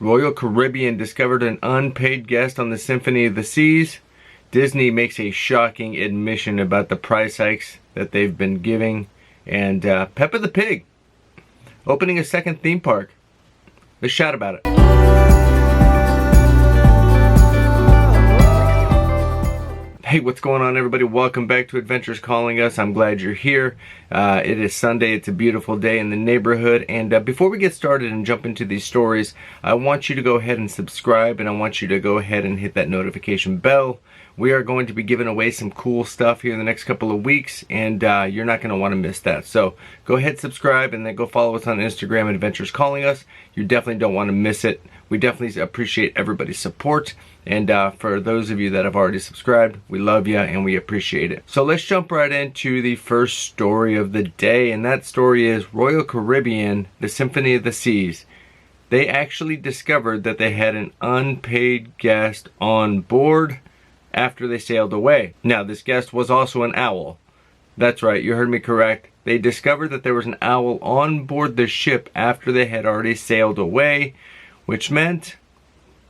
Royal Caribbean discovered an unpaid guest on the Symphony of the Seas. Disney makes a shocking admission about the price hikes that they've been giving. And Peppa the Pig opening a second theme park. Let's chat about it. Hey, what's going on, everybody? Welcome back to Adventures Calling Us. I'm glad you're here. It is Sunday. It's a beautiful day in the neighborhood. And before we get started and jump into these stories, I want you to go ahead and subscribe, and I want you to go ahead and hit that notification bell. We are going to be giving away some cool stuff here in the next couple of weeks, and you're not going to want to miss that. So go ahead, subscribe, and then go follow us on Instagram, Adventures Calling Us. You definitely don't want to miss it. We definitely appreciate everybody's support. And for those of you that have already subscribed, we love you and we appreciate it. So let's jump right into the first story of the day. And that story is Royal Caribbean, the Symphony of the Seas. They actually discovered that they had an unpaid guest on board after they sailed away. Now, this guest was also an owl. That's right, you heard me correct. They discovered that there was an owl on board the ship after they had already sailed away, which meant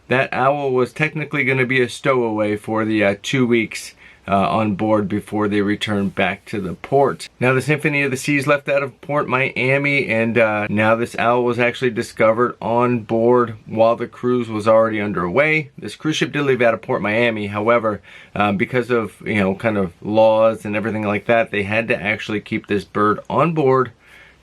that owl was technically going to be a stowaway for the 2 weeks on board before they returned back to the port. Now, the Symphony of the Seas left out of Port Miami, and now this owl was actually discovered on board while the cruise was already underway. This cruise ship did leave out of Port Miami. However, because of, kind of laws and everything like that, they had to actually keep this bird on board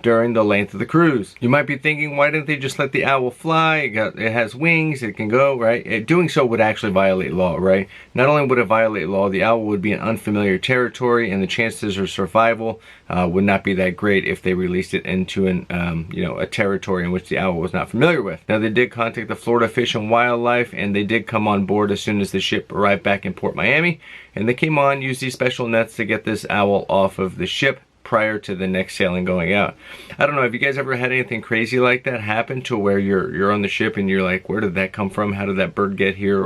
during the length of the cruise. You might be thinking, why didn't they just let the owl fly? It has wings, it can go, right? Doing so would actually violate law, right? Not only would it violate law, the owl would be in unfamiliar territory, and the chances of survival would not be that great if they released it into a territory in which the owl was not familiar with. Now, they did contact the Florida Fish and Wildlife, and they did come on board as soon as the ship arrived back in Port Miami, and they came on, used these special nets to get this owl off of the ship prior to the next sailing going out. I don't know, have you guys ever had anything crazy like that happen to where you're on the ship and you're like, where did that come from? How did that bird get here?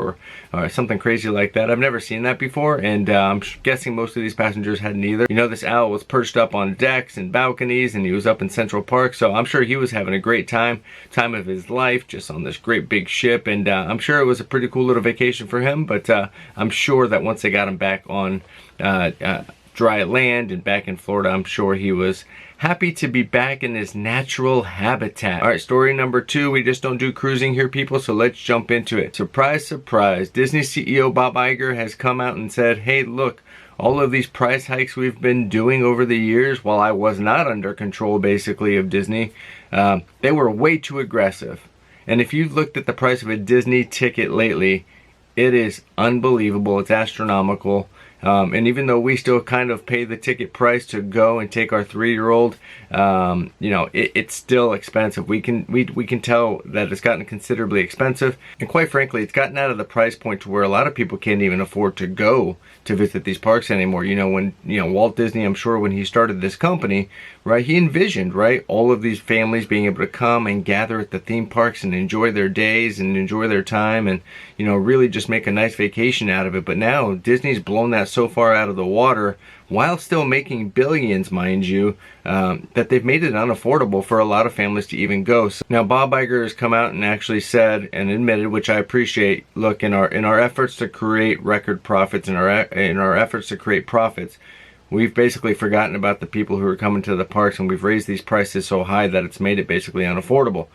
Or something crazy like that. I've never seen that before, and I'm guessing most of these passengers hadn't either. This owl was perched up on decks and balconies, and he was up in Central Park, so I'm sure he was having a great time of his life, just on this great big ship, and I'm sure it was a pretty cool little vacation for him, but I'm sure that once they got him back on dry land and back in Florida, I'm sure he was happy to be back in his natural habitat. All right, story number 2. We just don't do cruising here, people, so let's jump into it. Surprise, surprise. Disney CEO Bob Iger has come out and said, hey, look, all of these price hikes we've been doing over the years, while I was not under control, basically, of Disney, they were way too aggressive. And if you've looked at the price of a Disney ticket lately, it is unbelievable. It's astronomical. And even though we still kind of pay the ticket price to go and take our 3-year-old, it's still expensive. We can tell that it's gotten considerably expensive, and quite frankly, it's gotten out of the price point to where a lot of people can't even afford to go to visit these parks anymore. When Walt Disney, I'm sure when he started this company, right, he envisioned, right, all of these families being able to come and gather at the theme parks and enjoy their days and enjoy their time and really just make a nice vacation out of it. But now Disney's blown that so far out of the water, while still making billions, mind you, that they've made it unaffordable for a lot of families to even go. So now Bob Iger has come out and actually said and admitted, which I appreciate, look, in our efforts to create record profits, in our efforts to create profits, we've basically forgotten about the people who are coming to the parks, and we've raised these prices so high that it's made it basically unaffordable.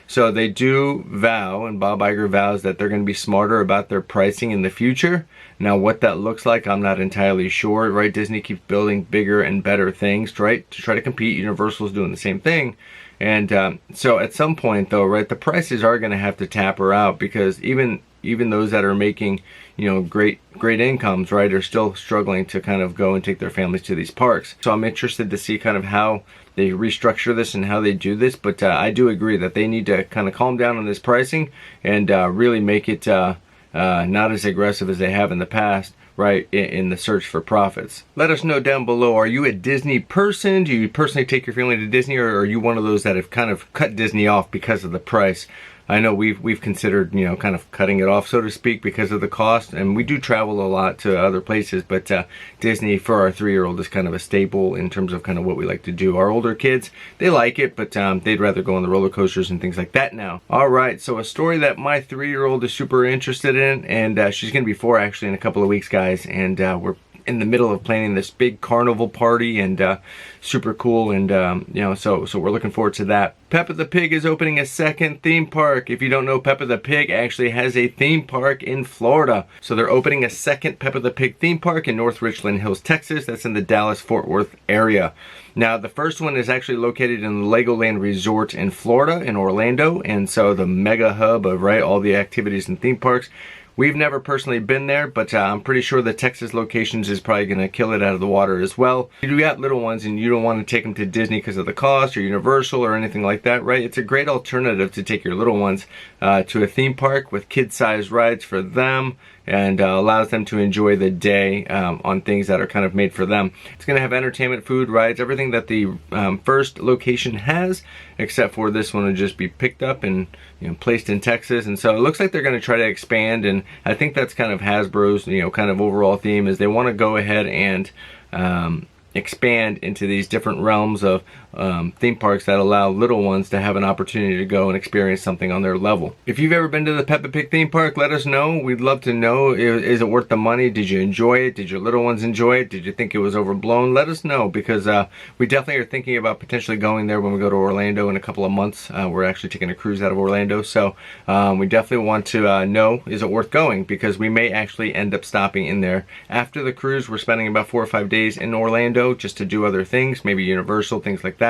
So they do vow, and Bob Iger vows, that they're going to be smarter about their pricing in the future. Now, what that looks like, I'm not entirely sure, right? Disney keeps building bigger and better things, right, to try to compete. Universal's doing the same thing. And so at some point, though, right, the prices are going to have to taper out, because even those that are making, great incomes, right, are still struggling to kind of go and take their families to these parks. So I'm interested to see kind of how they restructure this and how they do this, but I do agree that they need to kind of calm down on this pricing and really make it not as aggressive as they have in the past, right, in the search for profits. Let us know down below, are you a Disney person? Do you personally take your family to Disney, or are you one of those that have kind of cut Disney off because of the price? I know we've considered, you know, kind of cutting it off, so to speak, because of the cost, and we do travel a lot to other places, but Disney for our 3-year-old is kind of a staple in terms of kind of what we like to do. Our older kids, they like it, but they'd rather go on the roller coasters and things like that now. All right, so a story that my 3-year-old is super interested in, and she's gonna be 4 actually in a couple of weeks, guys, and we're in the middle of planning this big carnival party, and super cool, and you know, so we're looking forward to that. Peppa the Pig is opening a second theme park. If you don't know, Peppa the Pig actually has a theme park in Florida. So they're opening a second Peppa the Pig theme park in North Richland Hills, Texas. That's in the Dallas-Fort Worth area. Now, the first one is actually located in the Legoland Resort in Florida, in Orlando, and so the mega hub of, right, all the activities and theme parks. We've never personally been there, but I'm pretty sure the Texas locations is probably going to kill it out of the water as well. If you got little ones and you don't want to take them to Disney because of the cost or Universal or anything like that, right? It's a great alternative to take your little ones to a theme park with kid-sized rides for them, and allows them to enjoy the day on things that are kind of made for them. It's going to have entertainment, food, rides, everything that the first location has, except for this one will just be picked up and, you know, placed in Texas. And so it looks like they're going to try to expand, and I think that's kind of Hasbro's, you know, kind of overall theme, is they want to go ahead and expand into these different realms of theme parks that allow little ones to have an opportunity to go and experience something on their level. If you've ever been to the Peppa Pig theme park, let us know. We'd love to know. Is it worth the money? Did you enjoy it? Did your little ones enjoy it? Did you think it was overblown? Let us know, because we definitely are thinking about potentially going there when we go to Orlando in a couple of months. We're actually taking a cruise out of Orlando, so we definitely want to know, is it worth going? Because we may actually end up stopping in there after the cruise. We're spending about 4 or 5 days in Orlando just to do other things, maybe Universal, things like that.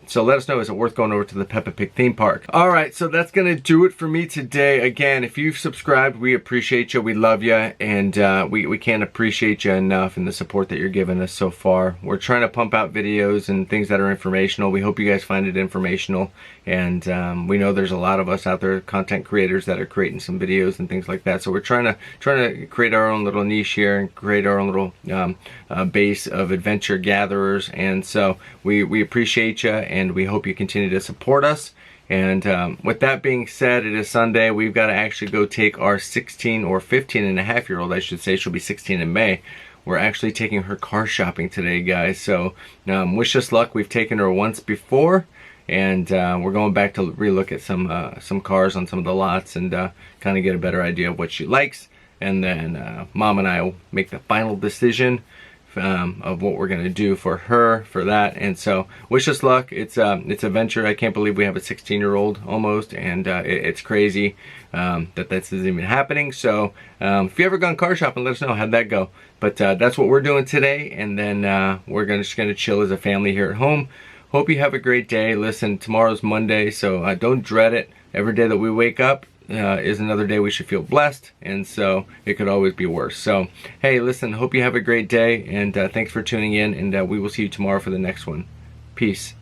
So let us know, is it worth going over to the Peppa Pig theme park? All right, so that's gonna do it for me today. Again, if you've subscribed, we appreciate you, we love you, and we can't appreciate you enough and the support that you're giving us so far. We're trying to pump out videos and things that are informational. We hope you guys find it informational, and we know there's a lot of us out there, content creators, that are creating some videos and things like that. So we're trying to create our own little niche here and create our own little base of adventure gatherers, and so we appreciate you, and we hope you continue to support us. And with that being said, it is Sunday. We've got to actually go take our 16 or 15 and a half year old, I should say, she'll be 16 in May. We're actually taking her car shopping today, guys. So wish us luck. We've taken her once before, and we're going back to relook at some cars on some of the lots, and kind of get a better idea of what she likes. And then Mom and I will make the final decision of what we're gonna do for her for that. And so wish us luck. It's a venture. I can't believe we have a 16-year-old almost, and it's crazy that this is even happening. So if you ever gone car shopping, let us know how'd that go. But that's what we're doing today, and then we're just gonna chill as a family here at home. Hope you have a great day. Listen, tomorrow's Monday, so don't dread it. Every day that we wake up is another day we should feel blessed, and so it could always be worse. So hey, listen, hope you have a great day, and thanks for tuning in, and we will see you tomorrow for the next one. Peace.